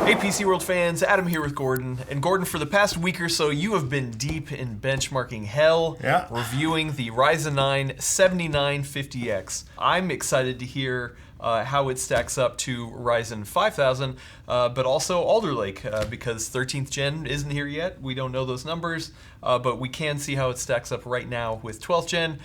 Hey PCWorld fans, Adam here with Gordon. And Gordon, for the past week or so, you have been deep in benchmarking hell, reviewing the Ryzen 9 7950X. I'm excited to hear how it stacks up to Ryzen 5000, but also Alder Lake, because 13th gen isn't here yet. We don't know those numbers, but we can see how it stacks up right now with 12th gen.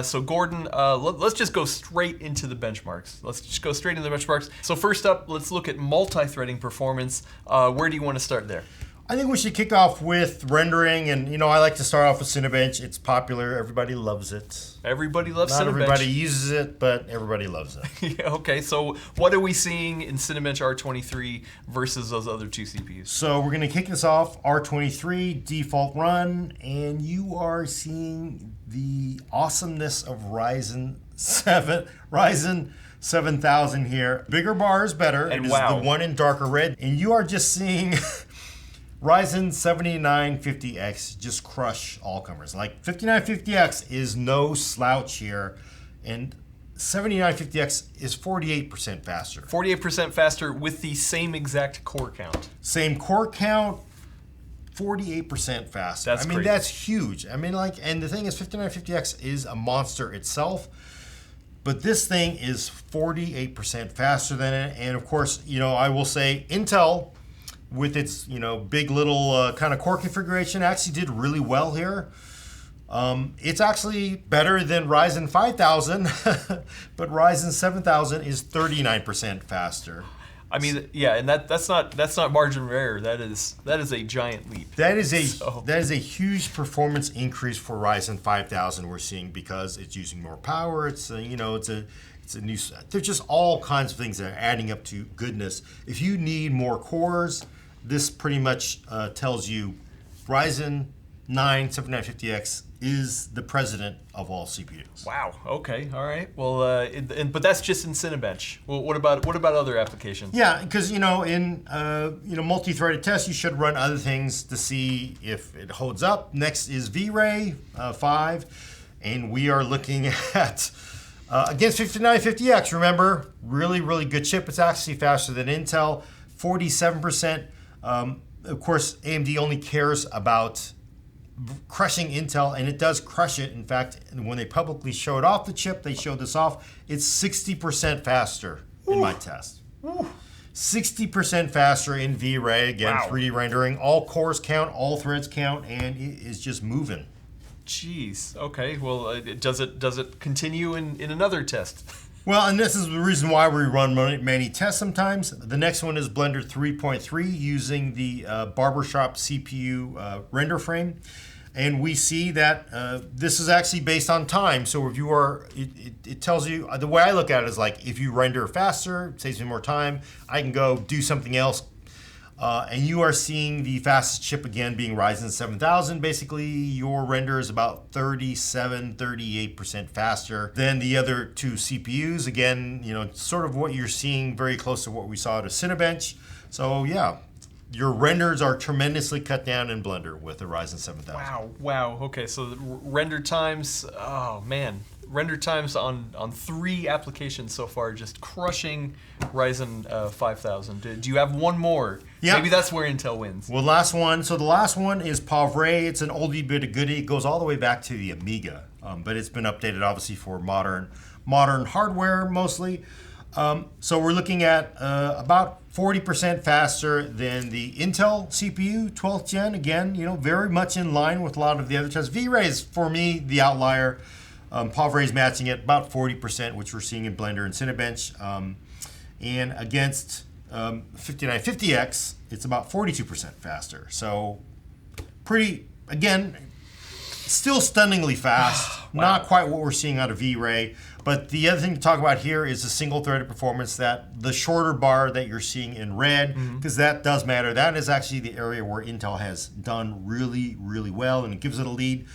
So Gordon, let's just go straight into the benchmarks. Let's just go straight into the benchmarks. So first up, let's look at multi-threading performance. Where do you want to start there? I think we should kick off with rendering, and you know, I like to start off with Cinebench. It's popular, everybody loves it. Everybody loves Cinebench. Not everybody uses it, but everybody loves it. Yeah, okay, so what are we seeing in Cinebench R23 versus those other two CPUs? So we're gonna kick this off, R23, default run, and you are seeing the awesomeness of Ryzen 7000 here. Bigger bar is better. And it is wow. the one in darker red, and you are just seeing Ryzen 7950X just crush all comers. Like 5950X is no slouch here, and 7950X is 48% faster. 48% faster with the same exact core count. Same core count, 48% faster. That's crazy. That's huge. I mean, like, and the thing is, 5950X is a monster itself, but this thing is 48% faster than it. And of course, you know, I will say Intel, with its, you know, big little kind of core configuration, actually did really well here. It's actually better than Ryzen 5000, but Ryzen 7000 is 39% faster. I mean, yeah, and that's not margin of error. That is a giant leap. That is a huge performance increase for Ryzen 5000 we're seeing, because it's using more power. It's you know, it's a new. There's just all kinds of things that are adding up to goodness. If you need more cores, this pretty much tells you Ryzen 9 7950X is the president of all CPUs. Wow. Okay. All right. Well, but that's just in Cinebench. Well, what about other applications? Yeah, because you know, in multi-threaded tests, you should run other things to see if it holds up. Next is V-Ray 5, and we are looking at against 5950X. Remember, really good chip. It's actually faster than Intel, 47%. Of course, AMD only cares about crushing Intel, and it does crush it. In fact, when they publicly showed off the chip, they showed this off. It's 60% faster in my test. 60% faster in V-Ray. Again, wow. 3D rendering. All cores count, all threads count, and it is just moving. Jeez. Okay. Well, does it continue in another test? Well, and this is the reason why we run many tests sometimes. The next one is Blender 3.3 using the Barbershop CPU render frame. And we see that this is actually based on time. So if you are, it tells you, the way I look at it is like, if you render faster, it saves me more time, I can go do something else. And you are seeing the fastest chip again being Ryzen 7000. Basically, your render is about 38% faster than the other two CPUs. Again, you know, sort of what you're seeing, very close to what we saw at a Cinebench. So yeah, your renders are tremendously cut down in Blender with the Ryzen 7000. Wow. Okay, so the render times, oh man. Render times on 3 applications so far, just crushing Ryzen 5000. Do you have one more? Yeah. Maybe that's where Intel wins. Well, last one. So the last one is POV-Ray. It's an oldie but a goodie. It goes all the way back to the Amiga, but it's been updated obviously for modern hardware mostly. So we're looking at about 40% faster than the Intel CPU, 12th gen. Again, you know, very much in line with a lot of the other tests. V-Ray is, for me, the outlier. POV-Ray is matching it about 40%, which we're seeing in Blender and Cinebench. And against 5950X, it's about 42% faster. So pretty, again, still stunningly fast. Wow. Not quite what we're seeing out of V-Ray. But the other thing to talk about here is the single-threaded performance, that the shorter bar that you're seeing in red, because that does matter. That is actually the area where Intel has done really well, and it gives it a lead.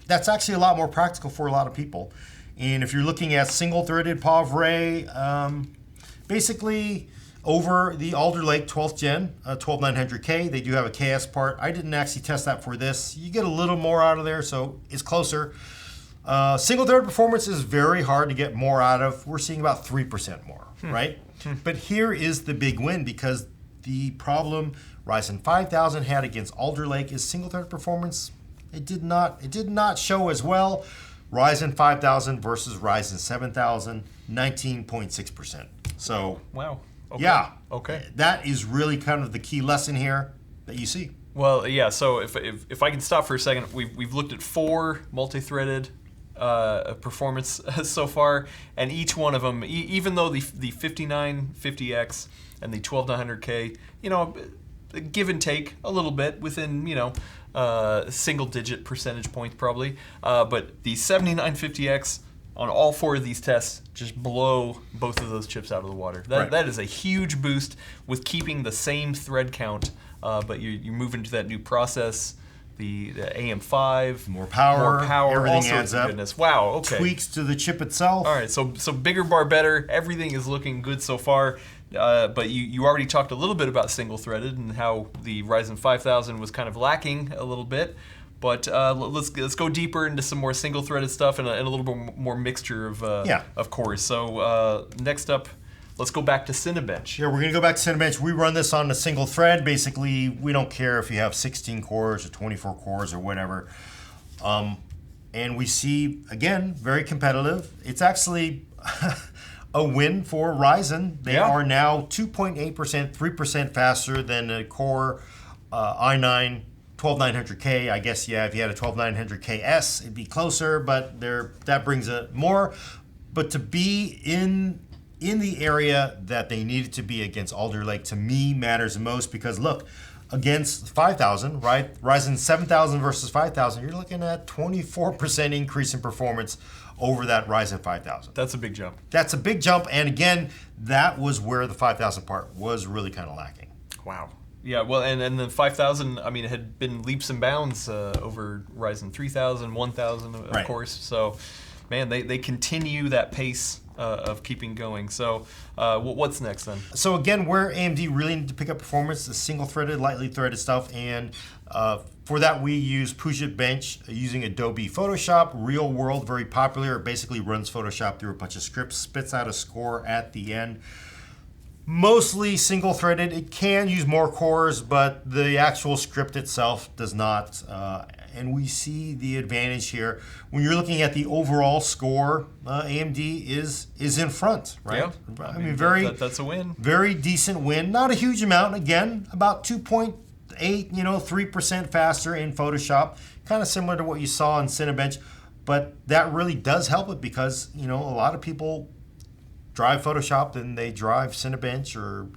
That's actually a lot more practical for a lot of people. And if you're looking at single-threaded POV-Ray, basically over the Alder Lake 12th gen, 12900K, they do have a KS part. I didn't actually test that for this. You get a little more out of there, so it's closer. Single-threaded performance is very hard to get more out of. We're seeing about 3% more, right? But here is the big win, because The problem Ryzen 5000 had against Alder Lake is single-thread performance. It did not show as well. Ryzen 5000 versus Ryzen 7000, 19.6%. So wow. Okay. Yeah. Okay. That is really kind of the key lesson here that you see. Well, yeah. So if I can stop for a second, we've looked at 4 multi-threaded performance so far, and each one of them, even though the 5950X and the 12900K, you know, give and take a little bit within, you know, single-digit percentage points probably, but the 7950X on all 4 of these tests just blow both of those chips out of the water. That is a huge boost with keeping the same thread count, but you move into that new process, the AM5, more power, everything all sorts adds of up. goodness. Wow, okay. Tweaks to the chip itself. All right, so bigger bar better. Everything is looking good so far. But you already talked a little bit about single-threaded and how the Ryzen 5000 was kind of lacking a little bit. But let's go deeper into some more single-threaded stuff and a little bit more mixture of cores. So next up, let's go back to Cinebench. Yeah, we're going to go back to Cinebench. We run this on a single thread. Basically, we don't care if you have 16 cores or 24 cores or whatever. And we see, again, very competitive. It's actually a win for Ryzen. They are now 2.8%, 3% faster than a Core i9 12900K. I guess, yeah, if you had a 12900KS, it'd be closer, but that brings it more. But to be in the area that they needed to be against Alder Lake, to me, matters the most, because look, against 5000, right? Ryzen 7000 versus 5000, you're looking at 24% increase in performance over that Ryzen 5000. That's a big jump. That's a big jump, and again, that was where the 5000 part was really kind of lacking. Wow. Yeah, well, and the 5000, I mean, it had been leaps and bounds over Ryzen 3000, 1000, of course. So, man, they continue that pace of keeping going. So, what's next then? So again, where AMD really need to pick up performance is single-threaded, lightly threaded stuff, and for that we use PugetBench using Adobe Photoshop. Real world, very popular. It basically runs Photoshop through a bunch of scripts, spits out a score at the end. Mostly single-threaded. It can use more cores, but the actual script itself does not. And we see the advantage here. When you're looking at the overall score, AMD is in front, right? Yeah. I mean, that's a win. Very decent win. Not a huge amount. Again, about 2.8, 3% faster in Photoshop. Kind of similar to what you saw in Cinebench. But that really does help it because, a lot of people drive Photoshop and they drive Cinebench, or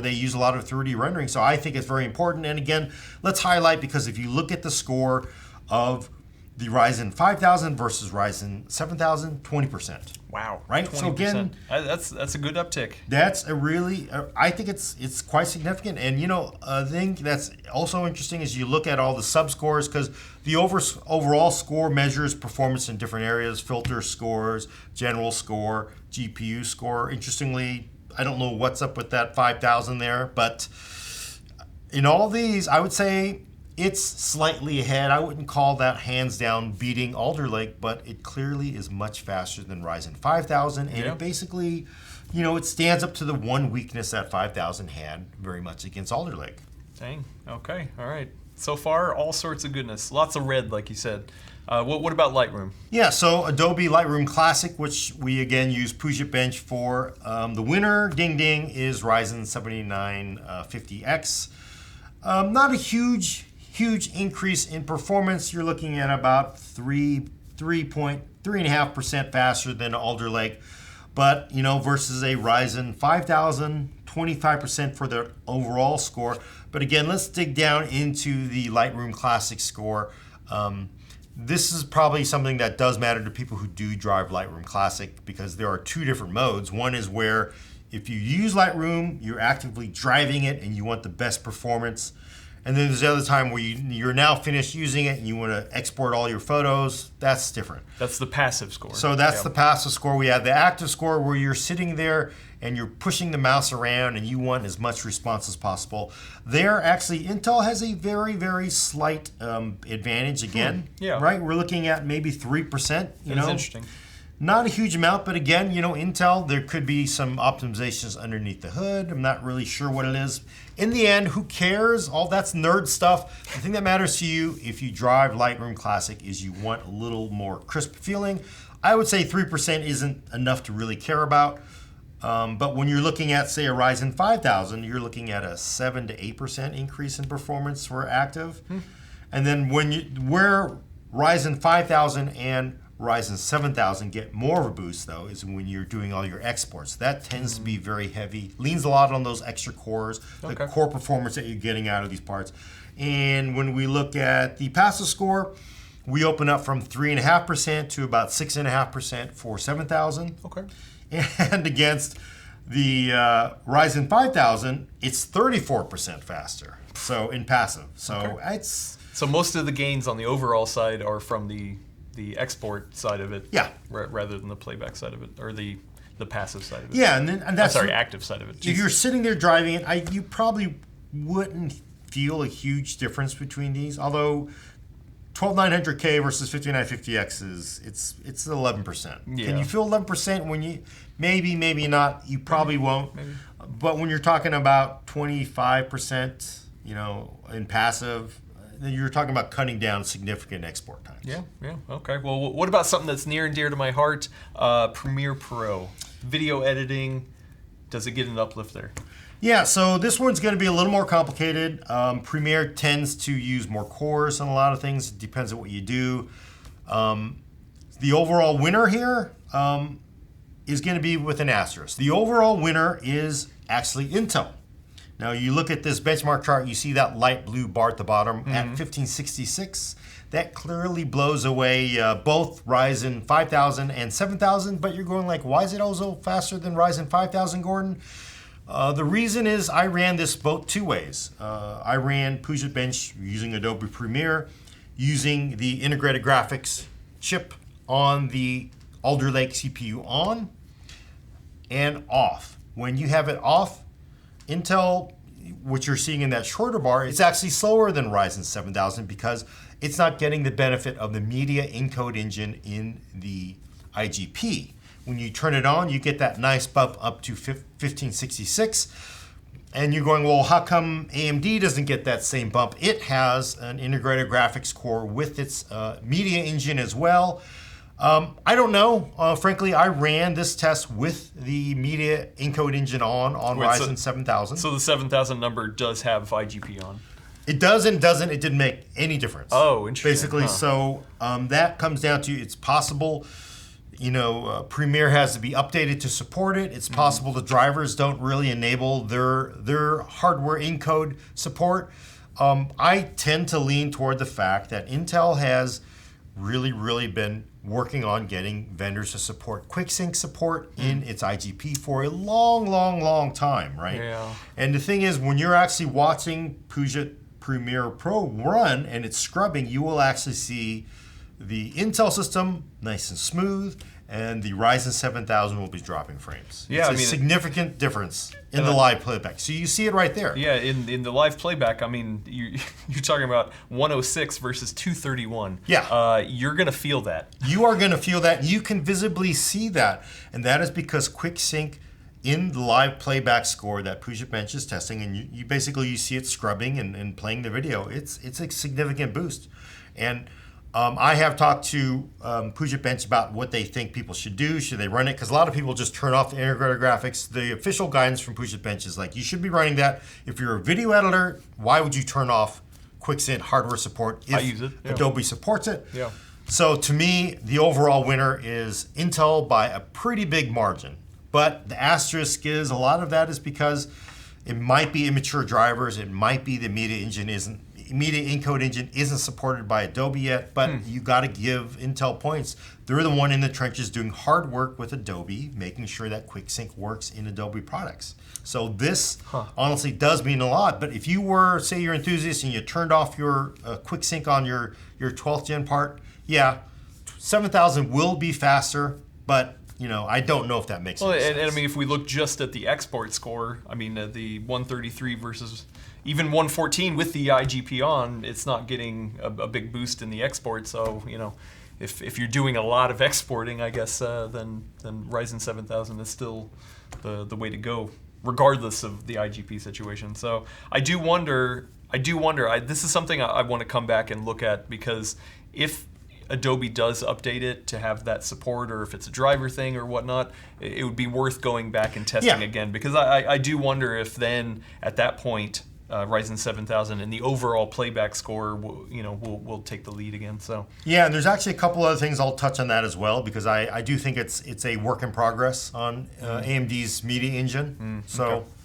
they use a lot of 3D rendering. So I think it's very important. And again, let's highlight, because if you look at the score of the Ryzen 5000 versus Ryzen 7000, 20%. Wow. Right? 20%. So again, that's a good uptick. That's a really, I think it's quite significant. And a thing that's also interesting is you look at all the sub-scores, because the overall score measures performance in different areas: filter scores, general score, GPU score. Interestingly, I don't know what's up with that 5000 there, but in all these, I would say it's slightly ahead. I wouldn't call that hands down beating Alder Lake, but it clearly is much faster than Ryzen 5000. And it basically, it stands up to the one weakness that 5000 had very much against Alder Lake. Dang. Okay. All right. So far, all sorts of goodness. Lots of red, like you said. What about Lightroom? Yeah, so Adobe Lightroom Classic, which we again use PugetBench for. The winner, ding ding, is Ryzen 7950X. Not a huge increase in performance. You're looking at about 3.5% faster than Alder Lake, but versus a Ryzen 5000, 25% for the overall score. But again, let's dig down into the Lightroom Classic score. This is probably something that does matter to people who do drive Lightroom Classic, because there are 2 different modes. One is where if you use Lightroom, you're actively driving it and you want the best performance. And then there's the other time where you're now finished using it and you want to export all your photos. That's different. That's the passive score. So that's the passive score. We have the active score, where you're sitting there and you're pushing the mouse around and you want as much response as possible. There, actually, Intel has a very, very slight advantage again. Yeah. Right? We're looking at maybe 3%. That's interesting. Not a huge amount, but again, you know, Intel, there could be some optimizations underneath the hood. I'm not really sure what it is. In the end, who cares? All that's nerd stuff. The thing that matters to you if you drive Lightroom Classic is you want a little more crisp feeling. I would say 3% isn't enough to really care about. But when you're looking at, say, a Ryzen 5000, you're looking at a 7 to 8% increase in performance for active. And then where Ryzen 5000 and Ryzen 7000 get more of a boost, though, is when you're doing all your exports. That tends to be very heavy, leans a lot on those extra cores, the core performance that you're getting out of these parts. And when we look at the passive score, we open up from 3.5% to about 6.5% for 7000. Okay. And against the Ryzen 5000, it's 34% faster. So in passive. So it's... So most of the gains on the overall side are from the export side of it, rather than the playback side of it, or the passive side of it. Yeah, and that's active side of it. If you're sitting there driving it, you probably wouldn't feel a huge difference between these. Although 12900K versus 5950X it's 11%. Yeah. Can you feel 11% when you maybe not? You probably won't. Maybe. But when you're talking about 25%, you know, in passive, you're talking about cutting down significant export times. Yeah, okay. Well, what about something that's near and dear to my heart? Premiere Pro. Video editing, does it get an uplift there? Yeah, so this one's going to be a little more complicated. Premiere tends to use more cores on a lot of things. It depends on what you do. The overall winner here is going to be with an asterisk. The overall winner is actually Intel. Now you look at this benchmark chart, you see that light blue bar at the bottom at 1566. That clearly blows away both Ryzen 5000 and 7000, but you're going like, why is it also faster than Ryzen 5000, Gordon? The reason is I ran this both two ways. I ran PugetBench using Adobe Premiere, using the integrated graphics chip on the Alder Lake CPU on and off. When you have it off, Intel, what you're seeing in that shorter bar, it's actually slower than Ryzen 7000 because it's not getting the benefit of the media encode engine in the IGP. When you turn it on, you get that nice bump up to 1566. And you're going, well, how come AMD doesn't get that same bump? It has an integrated graphics core with its media engine as well. I don't know. Frankly, I ran this test with the media encode engine on Ryzen 7000. So the 7000 number does have IGP on? It does and doesn't. It didn't make any difference. Oh, interesting. Basically, so that comes down to it's possible, you know, Premiere has to be updated to support it. It's possible the drivers don't really enable their hardware encode support. I tend to lean toward the fact that Intel has really been working on getting vendors to support QuickSync support in its IGP for a long time, right? Yeah. And the thing is, when you're actually watching Puget Premiere Pro run and it's scrubbing, you will actually see the Intel system nice and smooth, and the Ryzen 7000 will be dropping frames. Yeah, it's a significant difference in the live playback. So you see it right there. Yeah, in the live playback, I mean, you're talking about 106 versus 231. Yeah. You're going to feel that. You are going to feel that. You can visibly see that. And that is because QuickSync in the live playback score that PugetBench is testing, and you basically you see it scrubbing and playing the video. It's a significant boost. And I have talked to PugetBench about what they think people should do. Should they run it? Because a lot of people just turn off the integrated graphics. The official guidance from PugetBench is like, you should be running that. If you're a video editor, why would you turn off QuickSync hardware support if I use it. Yeah. Adobe supports it? Yeah. So to me, the overall winner is Intel by a pretty big margin. But the asterisk is a lot of that is because it might be immature drivers. It might be the media encode engine isn't supported by Adobe yet, but you got to give Intel points. They're the one in the trenches doing hard work with Adobe, making sure that QuickSync works in Adobe products. So this honestly does mean a lot. But if you were, say you're an enthusiast and you turned off your QuickSync on your 12th gen part, yeah, 7000 will be faster, but you know, I don't know if that makes any sense. And I mean, if we look just at the export score, I mean, the 133 versus even 114 with the IGP on, it's not getting a big boost in the export. So, you know, if you're doing a lot of exporting, I guess then Ryzen 7000 is still the way to go, regardless of the IGP situation. So I do wonder. This is something I want to come back and look at, because if Adobe does update it to have that support, or if it's a driver thing or whatnot, it would be worth going back and testing again, because I do wonder if then at that point Ryzen 7000 and the overall playback score will take the lead again. So yeah, and there's actually a couple other things I'll touch on that as well, because I do think it's a work in progress on AMD's media engine.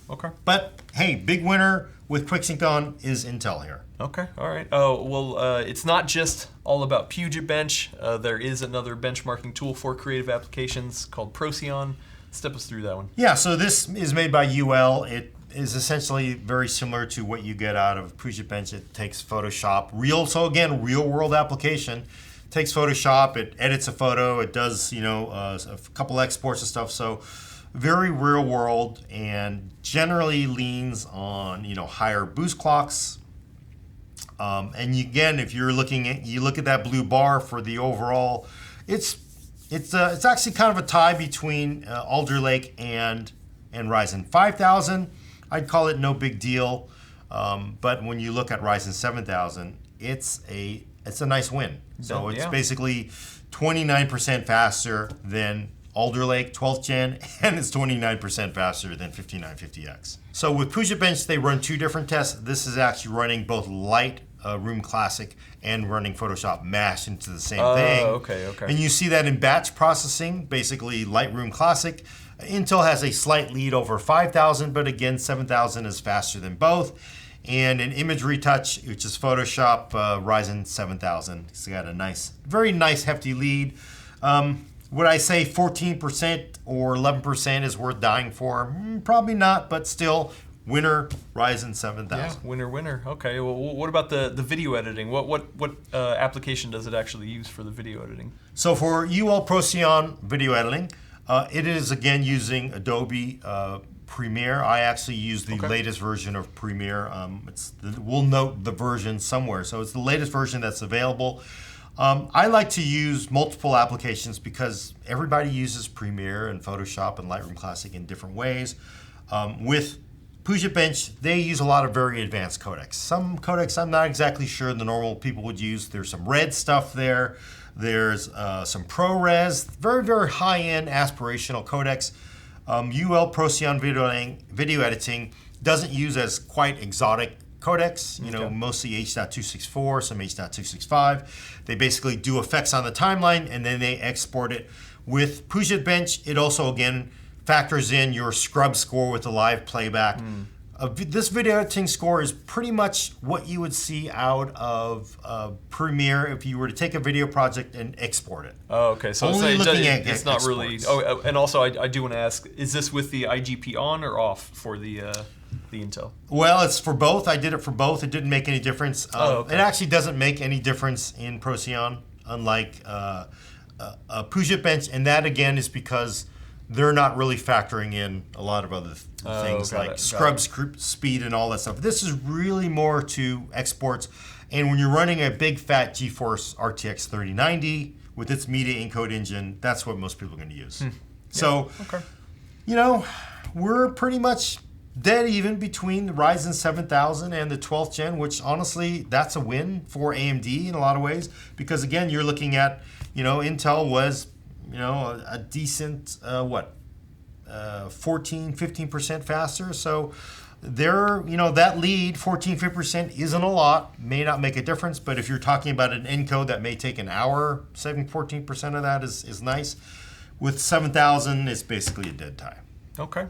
Okay. But hey, big winner with QuickSync on is Intel here. Okay, all right. Oh, well, it's not just all about PugetBench. There is another benchmarking tool for creative applications called Procyon. Step us through that one. Yeah, so this is made by UL. It is essentially very similar to what you get out of PugetBench. It takes Photoshop, real world application. It takes Photoshop, it edits a photo, it does a couple exports and stuff. So very real world, and generally leans on higher boost clocks. And again, if you look at that blue bar for the overall, it's actually kind of a tie between Alder Lake and Ryzen 5000. I'd call it no big deal, but when you look at Ryzen 7000, it's a nice win. So it's basically 29% faster than Alder Lake 12th gen, and it's 29% faster than 5950X. So with PugetBench, they run two different tests. This is actually running both Lightroom Classic and running Photoshop mashed into the same thing. Okay. And you see that in batch processing, basically Lightroom Classic. Intel has a slight lead over 5000, but again, 7000 is faster than both. And in image retouch, which is Photoshop, Ryzen 7000. It's got a very nice hefty lead. Would I say 14% or 11% is worth dying for? Probably not, but still, winner, Ryzen 7000. Yeah, winner. Okay, well, what about the video editing? What application does it actually use for the video editing? So for UL Procyon video editing, it is again using Adobe Premiere. I actually use the latest version of Premiere. We'll note the version somewhere. So it's the latest version that's available. I like to use multiple applications because everybody uses Premiere and Photoshop and Lightroom Classic in different ways. With PugetBench, they use a lot of very advanced codecs. Some codecs I'm not exactly sure the normal people would use. There's some red stuff there. There's some ProRes, very, very high-end aspirational codecs. UL Procyon video editing doesn't use as quite exotic codecs, mostly H.264, some H.265. They basically do effects on the timeline and then they export it. With PugetBench, it also again factors in your scrub score with the live playback. This video editing score is pretty much what you would see out of Premiere if you were to take a video project and export it. Oh, okay. So it's not really. Oh, and also I do want to ask: is this with the IGP on or off for the Intel? Well, it's for both. I did it for both. It didn't make any difference. It actually doesn't make any difference in Procyon, unlike PugetBench, and that again is because they're not really factoring in a lot of other things like scrub speed and all that stuff. This is really more to exports. And when you're running a big fat GeForce RTX 3090 with its media encode engine, that's what most people are going to use. So, we're pretty much dead even between the Ryzen 7000 and the 12th gen, which honestly, that's a win for AMD in a lot of ways. Because again, you're looking at, Intel was a decent, 14, 15% faster. So that lead, 14, 15% isn't a lot, may not make a difference. But if you're talking about an encode that may take an hour, 14% of that is nice. With 7000, it's basically a dead tie. Okay.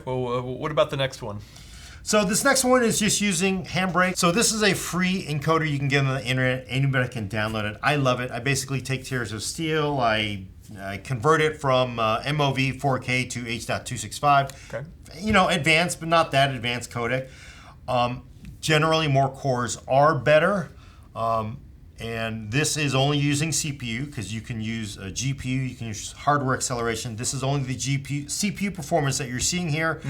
Well, what about the next one? So this next one is just using Handbrake. So this is a free encoder you can get on the internet. Anybody can download it. I love it. I basically take tiers of steel. I convert it from MOV 4K to H.265. Okay. Advanced, but not that advanced codec. Generally, more cores are better. And this is only using CPU because you can use a GPU, you can use hardware acceleration. This is only the CPU performance that you're seeing here.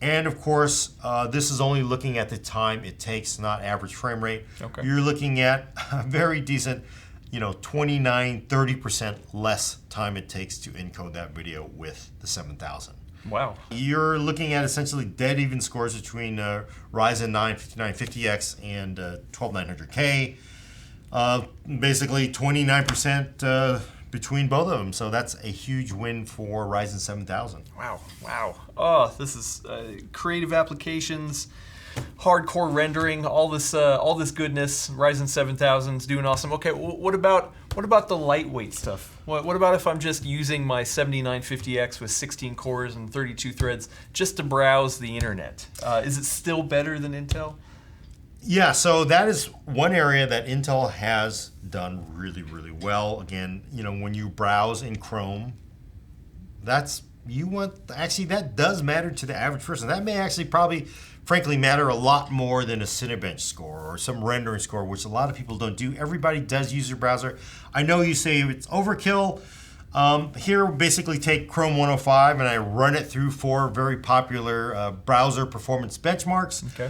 And of course, this is only looking at the time it takes, not average frame rate. Okay. You're looking at a very decent 29, 30% less time it takes to encode that video with the 7000. Wow. You're looking at essentially dead even scores between Ryzen 9 5950X and 12900K. Basically 29% between both of them. So that's a huge win for Ryzen 7000. Wow. Wow. Oh, this is creative applications, hardcore rendering, all this goodness. Ryzen 7000's doing awesome. Okay, what about the lightweight stuff? What about if I'm just using my 7950X with 16 cores and 32 threads just to browse the internet? Is it still better than Intel? Yeah, so that is one area that Intel has done really, really well. Again, when you browse in Chrome, that does matter to the average person. That may actually probably, frankly, matter a lot more than a Cinebench score or some rendering score, which a lot of people don't do. Everybody does use their browser. I know you say it's overkill. Here, basically take Chrome 105 and I run it through 4 very popular browser performance benchmarks. Okay.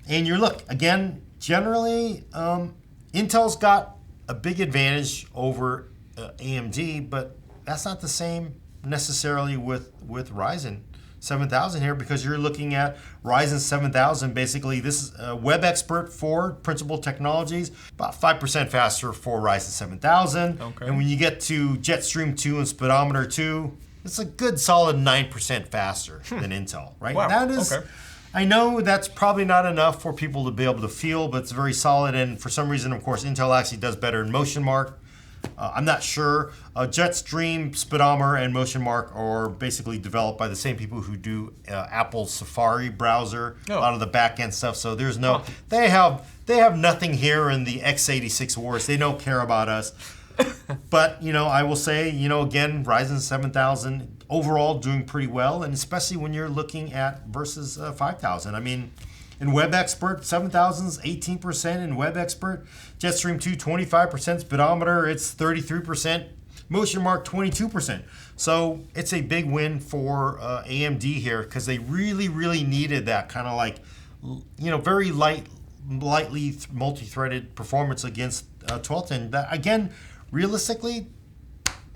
And you look, again, generally, Intel's got a big advantage over AMD, but that's not the same necessarily with Ryzen 7000 here, because you're looking at Ryzen 7000. Basically, this is Web Expert for Principal Technologies, about 5% faster for Ryzen 7000. Okay. And when you get to Jetstream 2 and Speedometer 2, it's a good solid 9% faster than Intel, right? Wow. That is, okay. I know that's probably not enough for people to be able to feel, but it's very solid. And for some reason, of course, Intel actually does better in Motion Mark. I'm not sure. Jetstream, Speedometer, and Motion Mark are basically developed by the same people who do Apple's Safari browser, a lot of the back-end stuff. So there's no, they have nothing here in the x86 wars. They don't care about us. But, I will say, again, Ryzen 7000 overall doing pretty well, and especially when you're looking at versus 5000. I mean, in Web Expert, 7000's 18% in Web Expert. Jetstream 2, 25%. Speedometer, it's 33%. Motion Mark, 22%. So it's a big win for AMD here, because they really, really needed that kind of like, very lightly multi-threaded performance against 1210. That, again, realistically,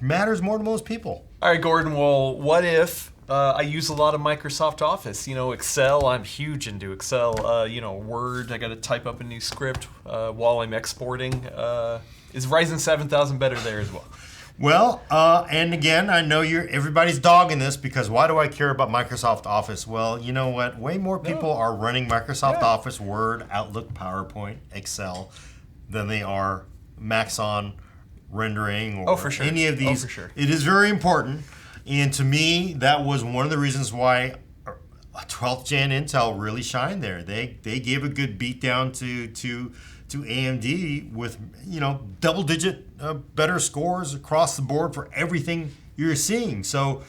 matters more to most people. All right, Gordon, well, what if I use a lot of Microsoft Office? Excel, I'm huge into Excel. Word, I got to type up a new script while I'm exporting. Is Ryzen 7000 better there as well? Well, and again, I know everybody's dogging this, because why do I care about Microsoft Office? Well, you know what? Way more people are running Microsoft Office, Word, Outlook, PowerPoint, Excel than they are Maxon rendering or any of these. Oh, for sure. It is very important. And to me, that was one of the reasons why 12th gen Intel really shined there. They gave a good beat down to AMD with double-digit better scores across the board for everything you're seeing. So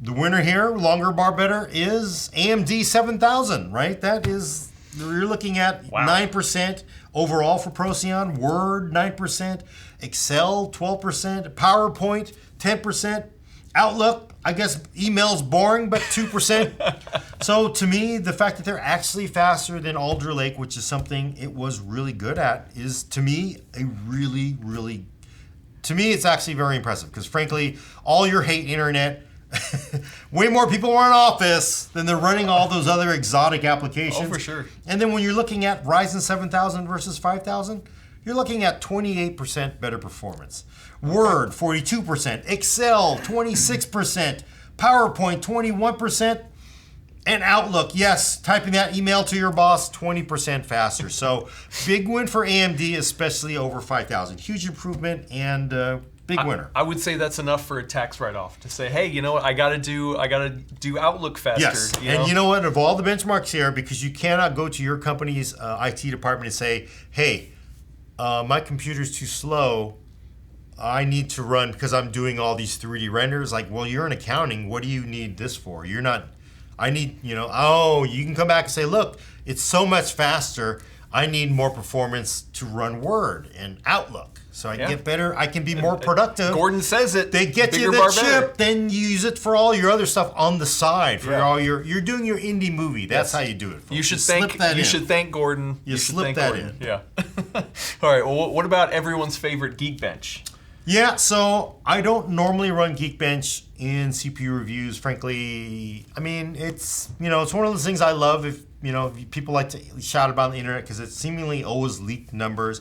the winner here, longer bar better, is AMD 7000, right? That is, you're looking at 9% overall for Procyon, Word 9%, Excel 12%, PowerPoint 10%. Outlook, I guess email's boring, but 2%. So to me, the fact that they're actually faster than Alder Lake, which is something it was really good at, is to me it's actually very impressive, because frankly, all your hate internet, way more people are in Office than they're running all those other exotic applications. Oh, for sure. And then when you're looking at Ryzen 7000 versus 5000, you're looking at 28% better performance. Word, 42%. Excel, 26%. PowerPoint, 21%. And Outlook, yes, typing that email to your boss, 20% faster. So big win for AMD, especially over 5000. Huge improvement and big winner. I would say that's enough for a tax write-off to say, hey, you know what, I gotta do Outlook faster. Yes, and you know what, of all the benchmarks here, because you cannot go to your company's IT department and say, hey, my computer's too slow, I need to run, because I'm doing all these 3D renders. Like, well, you're in accounting, what do you need this for? You're not, I need, you can come back and say, look, it's so much faster, I need more performance to run Word and Outlook. So I get better, I can be more productive. Gordon says it. They get you that chip, then you use it for all your other stuff on the side. For all you're doing your indie movie. That's how you do it. Folks. You should thank Gordon. You slip that in. Yeah. All right. Well, what about everyone's favorite GeekBench? Yeah. So I don't normally run GeekBench in CPU reviews. Frankly, I mean it's it's one of those things I love. If people like to shout about on the internet because it's seemingly always leaked numbers.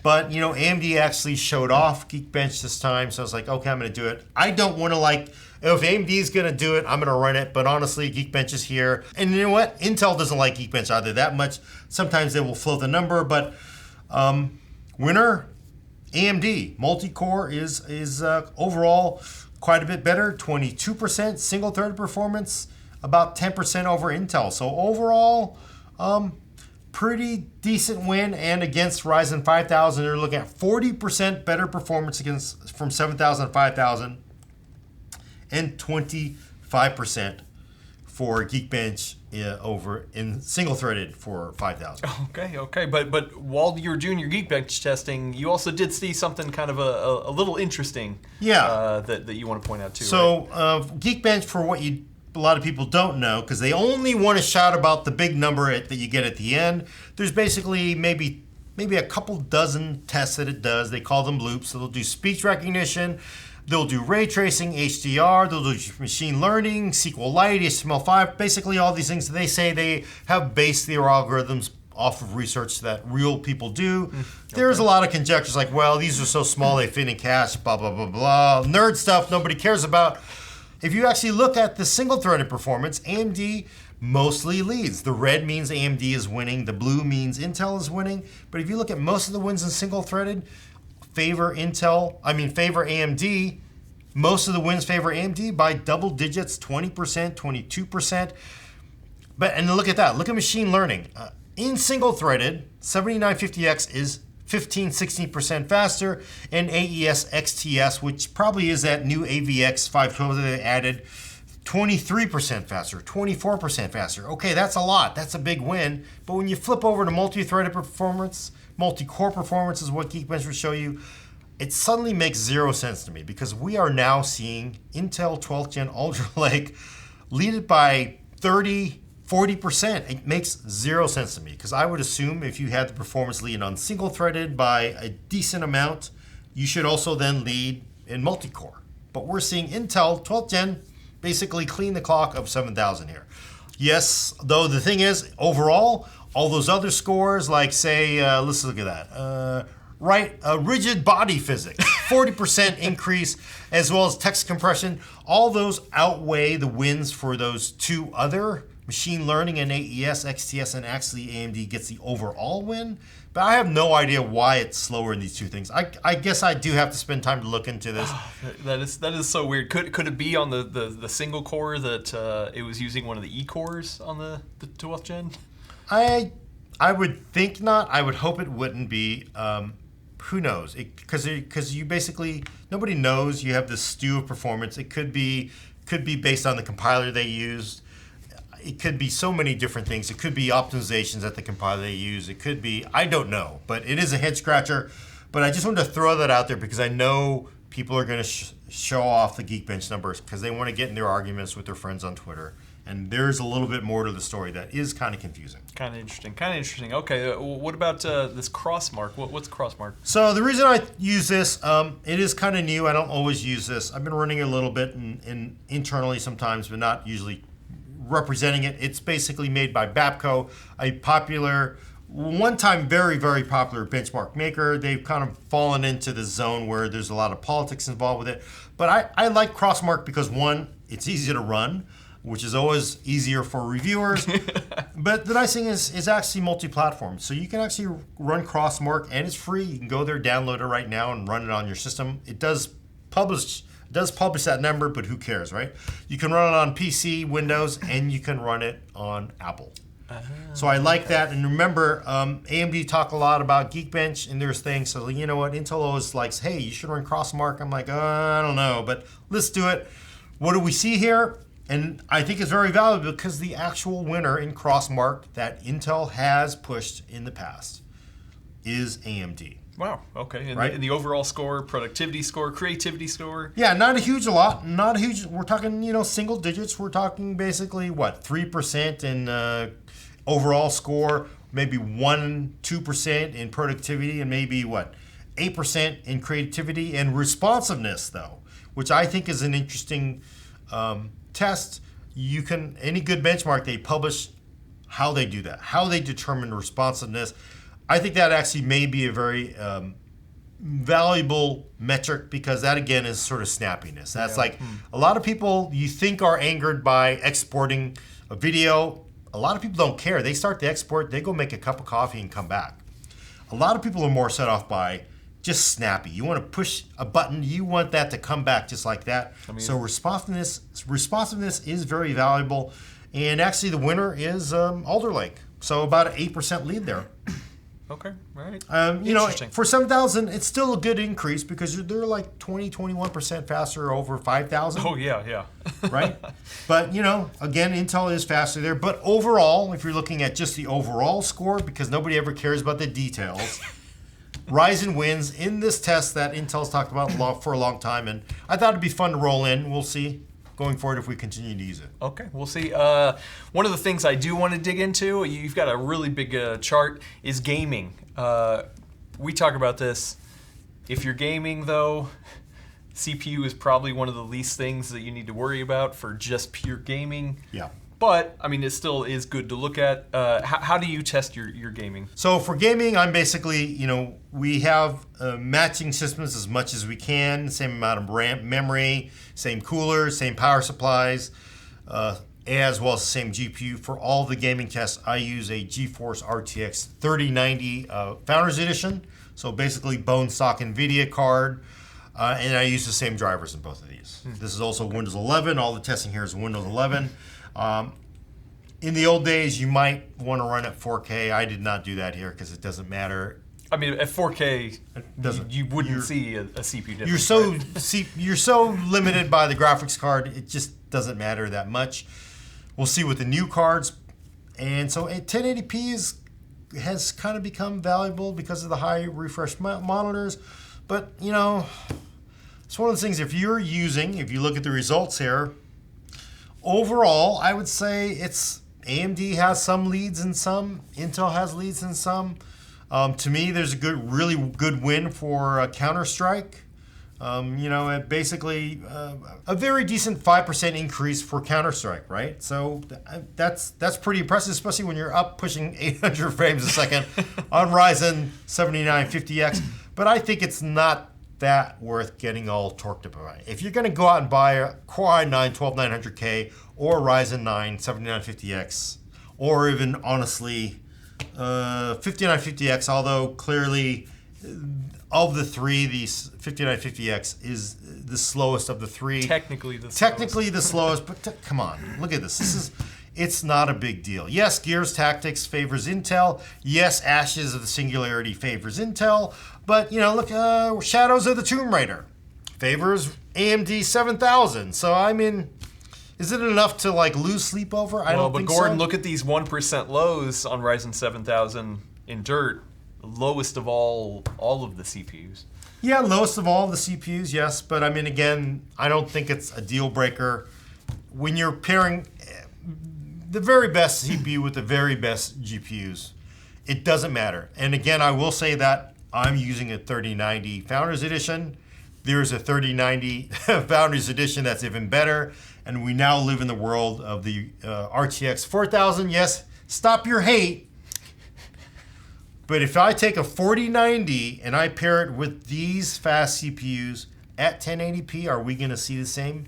But, AMD actually showed off GeekBench this time, so I was like, okay, I'm going to do it. I don't want to if AMD is going to do it, I'm going to run it. But honestly, GeekBench is here. And you know what? Intel doesn't like GeekBench either that much. Sometimes they will float the number, but winner, AMD. Multi-core is overall quite a bit better, 22%. Single-threaded performance, about 10% over Intel. So overall, pretty decent win, and against Ryzen 5000, they're looking at 40% better performance from 7000 to 5000, and 25% for GeekBench over in single-threaded for 5000. Okay. But while you were doing your GeekBench testing, you also did see something kind of a little interesting. That you want to point out too. So GeekBench, for what a lot of people don't know, because they only want to shout about the big number that you get at the end. There's basically maybe a couple dozen tests that it does. They call them loops. So they'll do speech recognition, they'll do ray tracing, HDR, they'll do machine learning, SQLite, HTML5, basically all these things. They say they have based their algorithms off of research that real people do. There's a lot of conjectures like, well, these are so small they fit in cache, blah, blah, blah, blah. Nerd stuff nobody cares about. If you actually look at the single-threaded performance, AMD mostly leads. The red means AMD is winning. The blue means Intel is winning. But if you look at most of the wins in single-threaded, favor AMD. Most of the wins favor AMD by double digits, 20%, 22%. And look at that. Look at machine learning. In single-threaded, 7950X is 15-16% faster, and AES XTS, which probably is that new AVX 512 that they added, 23% faster, 24% faster. Okay, that's a lot. That's a big win. But when you flip over to multi-threaded performance, multi-core performance is what GeekBench will show you, it suddenly makes zero sense to me, because we are now seeing Intel 12th Gen Ultra Lake lead it by 40%. It makes zero sense to me, because I would assume if you had the performance lead on single-threaded by a decent amount, you should also then lead in multi-core. But we're seeing Intel 12th Gen basically clean the clock of 7000 here. Yes, though the thing is, overall, all those other scores, like say, let's look at that. Rigid body physics, 40% increase, as well as text compression. All those outweigh the wins for those two other, machine learning and AES, XTS, and actually AMD gets the overall win. But I have no idea why it's slower in these two things. I guess I do have to spend time to look into this. That is so weird. Could it be on the single core that it was using one of the E cores on the 12th gen? I would think not. I would hope it wouldn't be. Who knows? Because you basically, nobody knows. You have this stew of performance. It could be based on the compiler they used. It could be so many different things. It could be optimizations that the compiler they use. It could be, I don't know, but it is a head scratcher. But I just wanted to throw that out there because I know people are going to show off the GeekBench numbers because they want to get in their arguments with their friends on Twitter. And there's a little bit more to the story that is kind of confusing. Kind of interesting. Okay, what about this CrossMark? What's CrossMark? So the reason I use this, it is kind of new. I don't always use this. I've been running it a little bit internally sometimes, but not usually representing it. It's basically made by Bapco, a popular, one time very, very popular benchmark maker. They've kind of fallen into the zone where there's a lot of politics involved with it. But I like CrossMark because, one, it's easy to run, which is always easier for reviewers. But the nice thing is it's actually multi-platform. So you can actually run CrossMark, and it's free. You can go there, download it right now, and run it on your system. It does publish that number, but who cares, right? You can run it on PC, Windows, and you can run it on Apple. So I like that. And remember, AMD talk a lot about GeekBench and their things. So you know what? Intel always likes, hey, you should run CrossMark. I'm like, I don't know, but let's do it. What do we see here? And I think it's very valuable because the actual winner in CrossMark that Intel has pushed in the past is AMD. Wow, okay. Right? In the overall score, productivity score, creativity score? Yeah, not a huge lot. Not a huge, we're talking, single digits. We're talking basically, 3% in overall score, maybe 2% in productivity, and maybe 8% in creativity and responsiveness, though, which I think is an interesting test. Any good benchmark, they publish how they do that, how they determine responsiveness. I think that actually may be a very valuable metric because that, again, is sort of snappiness. That's a lot of people you think are angered by exporting a video. A lot of people don't care. They start the export, they go make a cup of coffee and come back. A lot of people are more set off by just snappy. You want to push a button, you want that to come back just like that. So responsiveness is very valuable. And actually the winner is Alder Lake. So about an 8% lead there. Okay, right. For 7,000, it's still a good increase because they're like 21% faster over 5,000. Oh, yeah. Right? But, again, Intel is faster there. But overall, if you're looking at just the overall score, because nobody ever cares about the details, Ryzen wins in this test that Intel's talked about for a long time. And I thought it'd be fun to roll in. We'll see going forward if we continue to use it. Okay, we'll see. One of the things I do want to dig into, you've got a really big chart, is gaming. We talk about this. If you're gaming, though, CPU is probably one of the least things that you need to worry about for just pure gaming. Yeah. But, it still is good to look at. How do you test your gaming? So for gaming, I'm basically, we have matching systems as much as we can, same amount of RAM, memory, same coolers, same power supplies, as well as the same GPU. For all the gaming tests, I use a GeForce RTX 3090 Founders Edition, so basically bone stock NVIDIA card, and I use the same drivers in both of these. This is also Windows 11. All the testing here is Windows 11. In the old days, you might want to run at 4K. I did not do that here because it doesn't matter. At 4K, you wouldn't see a CPU difference. You're so limited by the graphics card, it just doesn't matter that much. We'll see with the new cards. And so 1080p has kind of become valuable because of the high refresh monitors. But, it's one of those things, if you look at the results here, overall, I would say it's AMD has some leads in some, Intel has leads in some. To me, there's a really good win for Counter-Strike. Basically a very decent 5% increase for Counter-Strike, right? So that's pretty impressive, especially when you're up pushing 800 frames a second on Ryzen 7950X. But I think it's not that worth getting all torqued up by. If you're going to go out and buy a Core i9 12900K or Ryzen 9 7950X, or even honestly 5950X, although clearly of the three, the 5950X is the slowest of the three. Technically the slowest, but come on, look at this. It's not a big deal. Yes, Gears Tactics favors Intel. Yes, Ashes of the Singularity favors Intel. But, look, Shadows of the Tomb Raider favors AMD 7000. So, is it enough to, lose sleep over? I don't think so. But Gordon, look at these 1% lows on Ryzen 7000 in dirt. Lowest of all of the CPUs. Yeah, lowest of all the CPUs, yes. But, again, I don't think it's a deal breaker. When you're pairing the very best CPU with the very best GPUs, it doesn't matter. And again, I will say that I'm using a 3090 Founders Edition. There's a 3090 Founders Edition that's even better. And we now live in the world of the RTX 4000. Yes, stop your hate. But if I take a 4090 and I pair it with these fast CPUs at 1080p, are we going to see the same?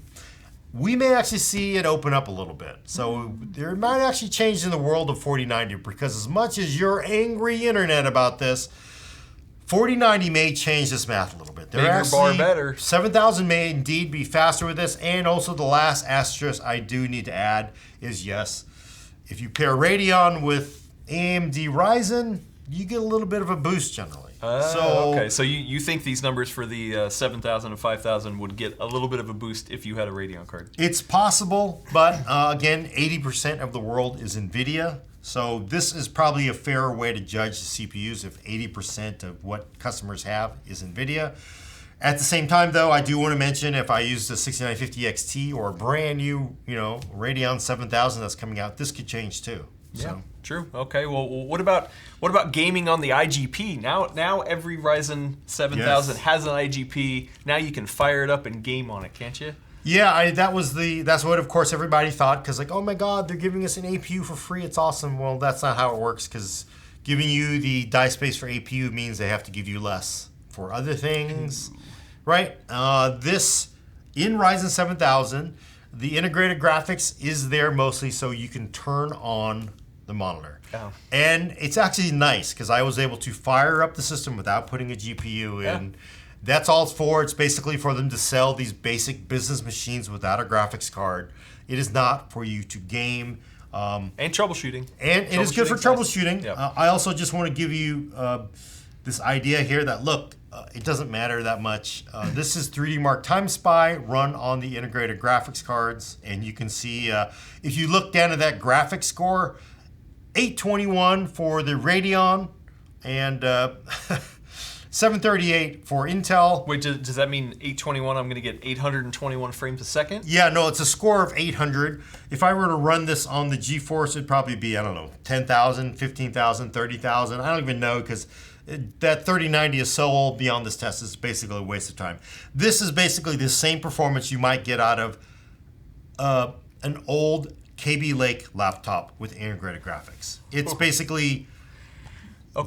We may actually see it open up a little bit. So there might actually change in the world of 4090, because as much as you're angry internet about this, 4090 may change this math a little bit. Bigger bar better. 7000 may indeed be faster with this. And also the last asterisk I do need to add is, yes, if you pair Radeon with AMD Ryzen, you get a little bit of a boost generally. Okay, so you think these numbers for the 7000 and 5000 would get a little bit of a boost if you had a Radeon card? It's possible, but again, 80% of the world is NVIDIA. So this is probably a fairer way to judge the CPUs if 80% of what customers have is NVIDIA. At the same time, though, I do want to mention if I use the 6950 XT or a brand new, Radeon 7000 that's coming out, this could change too. Yeah, So. true. Okay, well, what about gaming on the IGP? Now every Ryzen 7000 has an IGP. Now you can fire it up and game on it, can't you? Yeah, that's what of course everybody thought, because like, oh my God, they're giving us an APU for free. It's awesome. Well, that's not how it works, because giving you the die space for APU means they have to give you less for other things, right? This in Ryzen 7000, the integrated graphics is there mostly so you can turn on the monitor. Oh. And it's actually nice because I was able to fire up the system without putting a GPU in. Yeah. That's all it's for. It's basically for them to sell these basic business machines without a graphics card. It is not for you to game. And troubleshooting. And it is good for troubleshooting. Yep. I also just want to give you this idea here that, look, it doesn't matter that much. This is 3D Mark Time Spy run on the integrated graphics cards. And you can see, if you look down at that graphics score, 821 for the Radeon and 738 for Intel. Wait, does that mean 821? I'm going to get 821 frames a second? Yeah, no, it's a score of 800. If I were to run this on the GeForce, it'd probably be, I don't know, 10,000, 15,000, 30,000. I don't even know, because that 3090 is so old beyond this test, it's basically a waste of time. This is basically the same performance you might get out of an old KB Lake laptop with integrated graphics. It's basically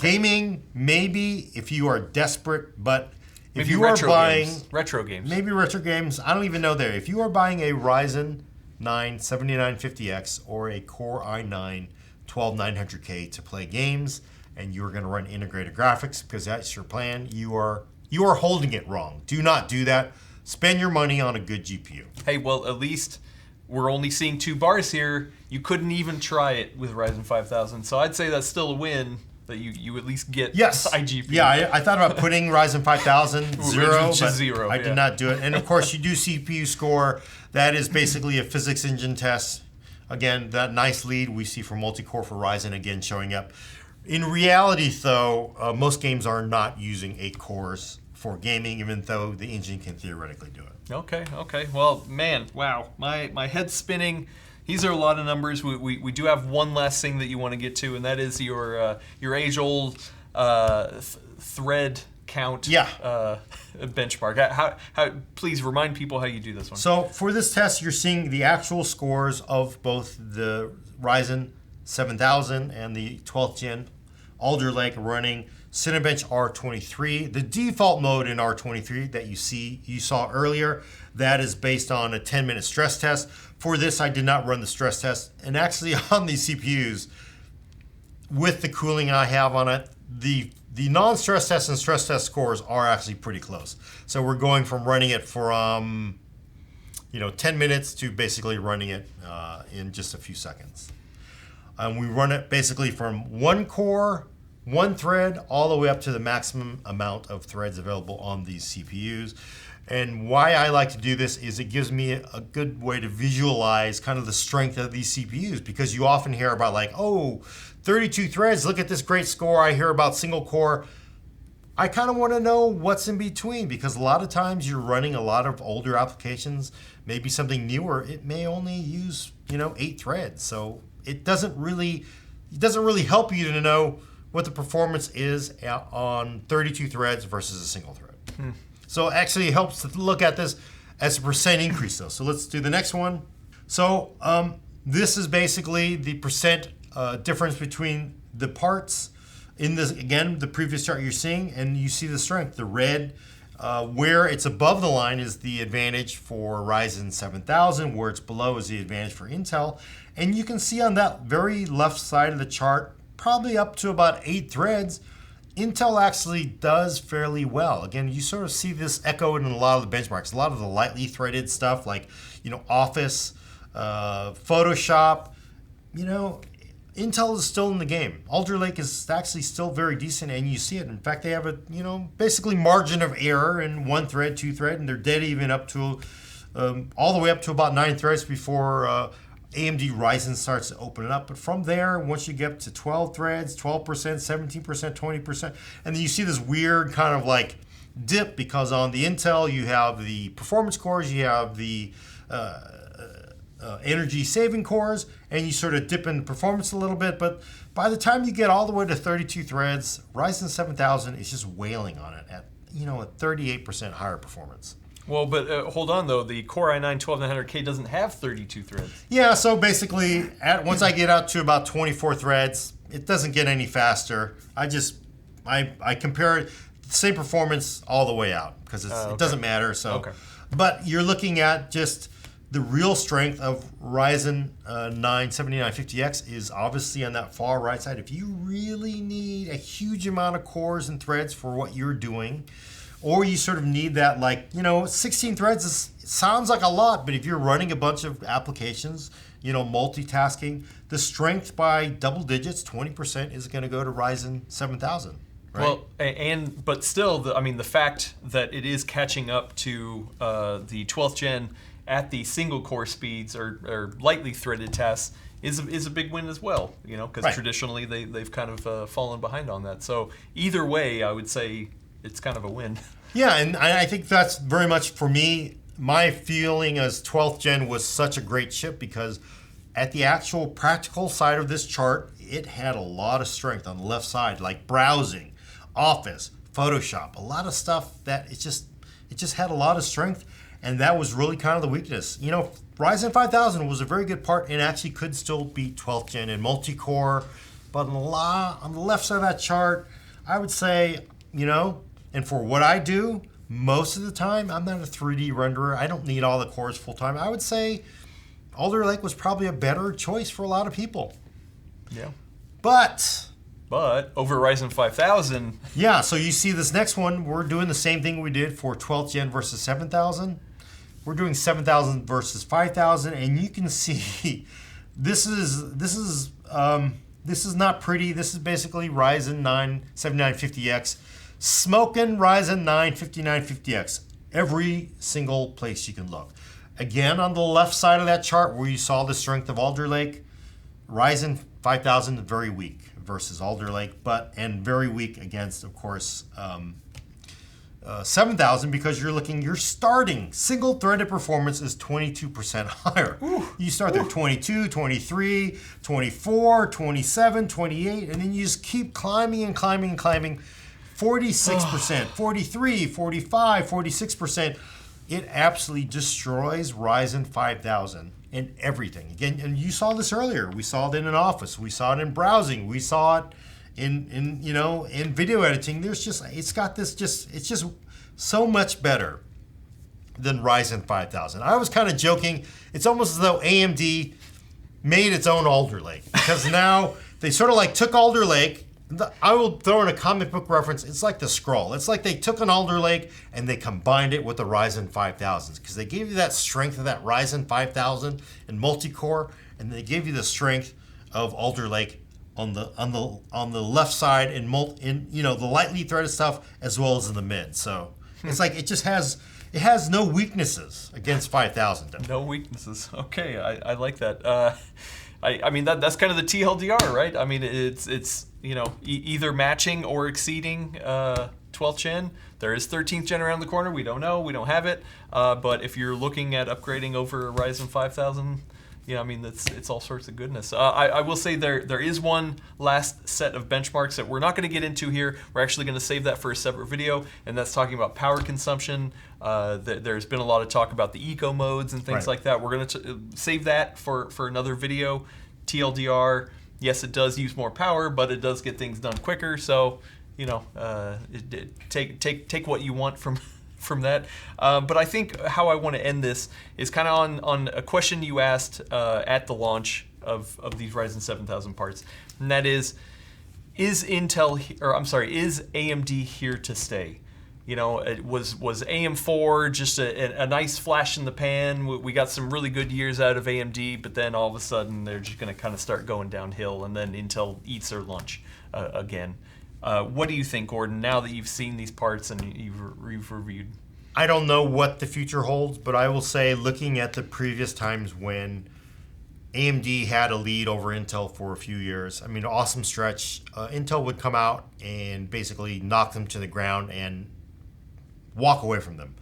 gaming, maybe if you are desperate, but if you are buying retro games, maybe retro games, I don't even know there. If you are buying a Ryzen 9 7950X or a Core i9 12900K to play games, and you're going to run integrated graphics because that's your plan, you are holding it wrong. Do not do that. Spend your money on a good GPU. Hey, well, at least we're only seeing 2 bars here. You couldn't even try it with Ryzen 5000, so I'd say that's still a win. That you at least get IGP. Yeah, I thought about putting Ryzen 5000 0, but zero, I did not do it. And of course, you do CPU score. That is basically a physics engine test. Again, that nice lead we see for multi-core for Ryzen again showing up. In reality, though, most games are not using 8 cores for gaming, even though the engine can theoretically do it. Okay. Well, man, wow, my head's spinning. These are a lot of numbers. We do have one last thing that you want to get to, and that is your age-old thread count benchmark. How? Please remind people how you do this one. So for this test, you're seeing the actual scores of both the Ryzen 7000 and the 12th Gen Alder Lake running Cinebench R23. The default mode in R23 that you saw earlier, that is based on a 10-minute stress test. For this, I did not run the stress test. And actually on these CPUs, with the cooling I have on it, the non-stress test and stress test scores are actually pretty close. So we're going from running it from 10 minutes to basically running it in just a few seconds. We run it basically from 1 core, 1 thread, all the way up to the maximum amount of threads available on these CPUs. And why I like to do this is it gives me a good way to visualize kind of the strength of these CPUs, because you often hear about 32 threads, look at this great score. I hear about single core. I kind of want to know what's in between, because a lot of times you're running a lot of older applications, maybe something newer, it may only use 8 threads. So it doesn't really help you to know what the performance is on 32 threads versus a single thread. So actually it helps to look at this as a percent increase though. So let's do the next one. So this is basically the percent difference between the parts in this, again, the previous chart you're seeing, and you see the strength. The red, where it's above the line is the advantage for Ryzen 7000, where it's below is the advantage for Intel. And you can see on that very left side of the chart, probably up to about 8 threads, Intel actually does fairly well. Again, you sort of see this echoed in a lot of the benchmarks. A lot of the lightly threaded stuff like, Office, Photoshop, Intel is still in the game. Alder Lake is actually still very decent, and you see it. In fact, they have a basically margin of error in 1 thread, 2 thread, and they're dead even up to all the way up to about 9 threads before AMD Ryzen starts to open it up. But from there, once you get up to 12 threads, 12%, 17%, 20%, and then you see this weird kind of like dip, because on the Intel you have the performance cores, you have the energy saving cores, and you sort of dip in performance a little bit. But by the time you get all the way to 32 threads, Ryzen 7000 is just wailing on it at a 38% higher performance. Well, but hold on though, the Core i9-12900K doesn't have 32 threads. Yeah, so basically, once I get out to about 24 threads, it doesn't get any faster. I compare it, same performance all the way out, because it doesn't matter. So, but you're looking at just the real strength of Ryzen 9 7950X is obviously on that far right side. If you really need a huge amount of cores and threads for what you're doing, or you sort of need that, 16 threads sounds like a lot, but if you're running a bunch of applications, multitasking, the strength by double digits, 20%, is going to go to Ryzen 7000. Right? Well, but still, the fact that it is catching up to the 12th gen at the single core speeds or lightly threaded tests is a big win as well, because traditionally they've kind of fallen behind on that. So either way, I would say it's kind of a win. Yeah, and I think that's very much, for me, my feeling as 12th gen was such a great chip, because at the actual practical side of this chart, it had a lot of strength on the left side, like browsing, Office, Photoshop, a lot of stuff that it just had a lot of strength. And that was really kind of the weakness. Ryzen 5000 was a very good part and actually could still beat 12th gen in multi-core. But on the left side of that chart, I would say, and for what I do, most of the time, I'm not a 3D renderer. I don't need all the cores full time. I would say Alder Lake was probably a better choice for a lot of people. Yeah. But over Ryzen 5000. Yeah, so you see this next one, we're doing the same thing we did for 12th gen versus 7000. We're doing 7000 versus 5000, and you can see this is not pretty. This is basically Ryzen 9 7950X smoking Ryzen 9 5950X every single place you can look. Again, on the left side of that chart where you saw the strength of Alder Lake, Ryzen 5000 very weak versus Alder Lake, and very weak against, of course, 7000, because you're starting single threaded performance is 22% higher. You start there 22, 23, 24, 27, 28, and then you just keep climbing and climbing and climbing. 46%, 43, 45, 46%. It absolutely destroys Ryzen 5000 in everything. Again, and you saw this earlier. We saw it in an Office. We saw it in browsing. We saw it in video editing. It's just so much better than Ryzen 5000. I was kind of joking. It's almost as though AMD made its own Alder Lake, because now they sort of took Alder Lake. I will throw in a comic book reference. It's like the Skrull. It's like they took an Alder Lake and they combined it with the Ryzen 5000s, because they gave you that strength of that Ryzen 5000 and multi-core, and they gave you the strength of Alder Lake on the left side and the lightly threaded stuff, as well as in the mid. So it's like it has no weaknesses against 5000. No weaknesses. Okay, I like that. That's kind of the TLDR, right? It's either matching or exceeding 12th gen. There is 13th gen around the corner. We don't know. We don't have it. But if you're looking at upgrading over Ryzen 5000, it's all sorts of goodness. I will say there is one last set of benchmarks that we're not going to get into here. We're actually going to save that for a separate video, and that's talking about power consumption. There's been a lot of talk about the eco modes and things like that. We're going to save that for another video. TLDR, yes, it does use more power, but it does get things done quicker. So, take what you want from that. But I think how I want to end this is kind of on a question you asked at the launch of these Ryzen 7000 parts, and that is AMD here to stay? You know, it was AM4 just a nice flash in the pan? We got some really good years out of AMD, but then all of a sudden they're just going to kind of start going downhill, and then Intel eats their lunch again. What do you think, Gordon, now that you've seen these parts and you've reviewed? I don't know what the future holds, but I will say, looking at the previous times when AMD had a lead over Intel for a few years, I mean, awesome stretch. Intel would come out and basically knock them to the ground and walk away from them.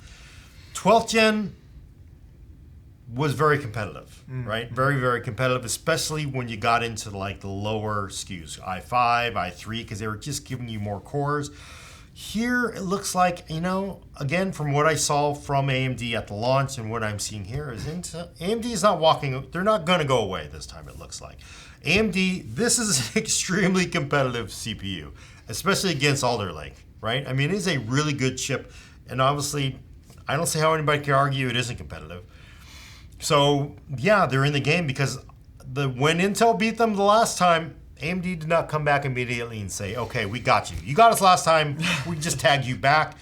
12th gen was very competitive, right? Very, very competitive, especially when you got into like the lower SKUs, i5, i3, because they were just giving you more cores. Here, it looks like, you know, again, from what I saw from AMD at the launch and what I'm seeing here is AMD is not walking, they're not going to go away this time, it looks like. AMD, this is an extremely competitive CPU, especially against Alder Lake, right? I mean, it is a really good chip, and obviously, I don't see how anybody can argue it isn't competitive. So, yeah, they're in the game because when Intel beat them the last time, AMD did not come back immediately and say, okay, we got you. You got us last time. We just tagged you back.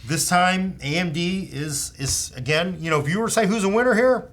This time, AMD is again, you know, if you were to say who's a winner here,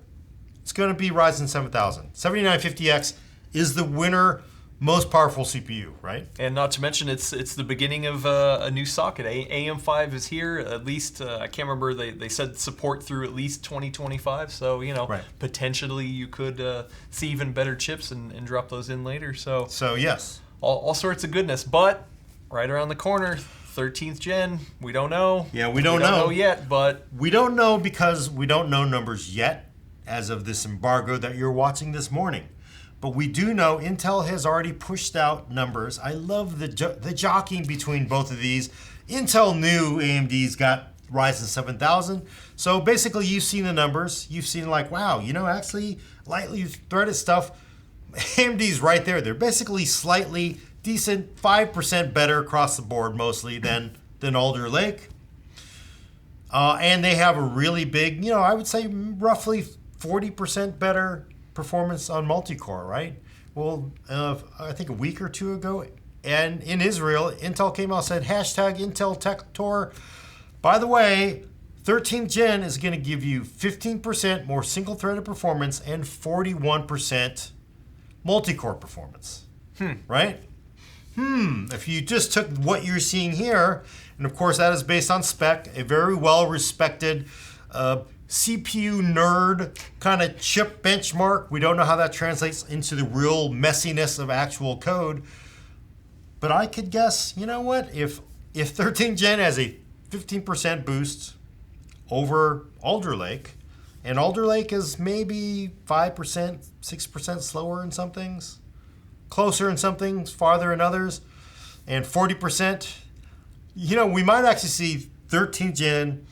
it's going to be Ryzen 7000. 7950X is the winner, most powerful CPU, right? And not to mention, it's the beginning of a new socket. AM5 is here. At least, I can't remember, they said support through at least 2025. So, you know, potentially you could see even better chips and drop those in later. So yes. All sorts of goodness. But right around the corner, 13th gen, we don't know. Yeah, we don't know yet, but... We don't know because we don't know numbers yet as of this embargo that you're watching this morning. But we do know Intel has already pushed out numbers. I love the jockeying between both of these. Intel knew AMD's got Ryzen 7000. So basically, you've seen the numbers. You've seen like, wow, you know, actually, lightly threaded stuff, AMD's right there. They're basically slightly decent, 5% better across the board mostly than Alder Lake. And they have a really big, you know, I would say roughly 40% better performance on multi-core, right? Well, I think a week or two ago, and in Israel, Intel came out and said, hashtag Intel Tech Tour. By the way, 13th gen is going to give you 15% more single-threaded performance and 41% multi-core performance, right? If you just took what you're seeing here, and of course that is based on spec, a very well-respected CPU nerd kind of chip benchmark. We don't know how that translates into the real messiness of actual code. But I could guess, you know what? If 13th gen has a 15% boost over Alder Lake, and Alder Lake is maybe 5%, 6% slower in some things, closer in some things, farther in others, and 40%, you know, we might actually see 13th gen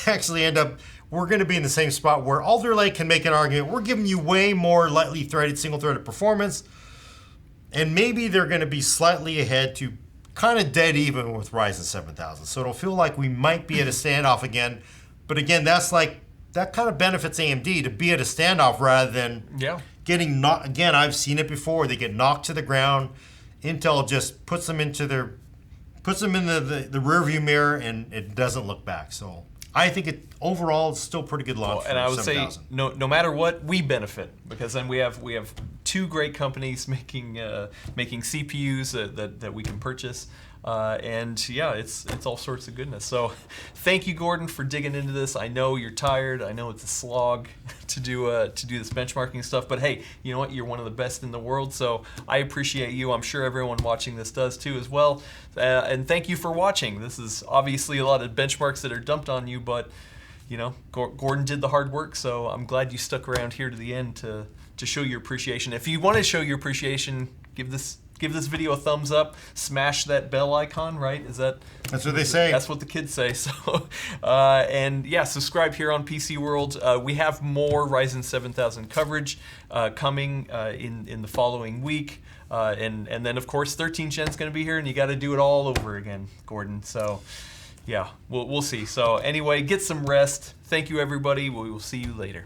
actually end up, we're going to be in the same spot where Alder Lake can make an argument. We're giving you way more lightly threaded, single-threaded performance, and maybe they're going to be slightly ahead to kind of dead even with Ryzen 7000. So it'll feel like we might be at a standoff again. But again, that's like, that kind of benefits AMD to be at a standoff rather than getting knocked. Again, I've seen it before. They get knocked to the ground. Intel just puts them in the rearview mirror, and it doesn't look back. So I think it overall is still pretty good launch. And I would say no matter what, we benefit because then we have two great companies making CPUs that we can purchase. And yeah, it's all sorts of goodness. So thank you, Gordon, for digging into this. I know you're tired. I know it's a slog to do this benchmarking stuff. But hey, you know what? You're one of the best in the world. So I appreciate you. I'm sure everyone watching this does too as well. And thank you for watching. This is obviously a lot of benchmarks that are dumped on you, but you know, Gordon did the hard work. So I'm glad you stuck around here to the end to show your appreciation. If you want to show your appreciation, give this video a thumbs up, smash that bell icon, right? That's what they say. That's what the kids say. So, and yeah, subscribe here on PCWorld. We have more Ryzen 7000 coverage coming in the following week. And then, of course, 13th gen is going to be here, and you got to do it all over again, Gordon. So, yeah, we'll see. So anyway, get some rest. Thank you, everybody. We will see you later.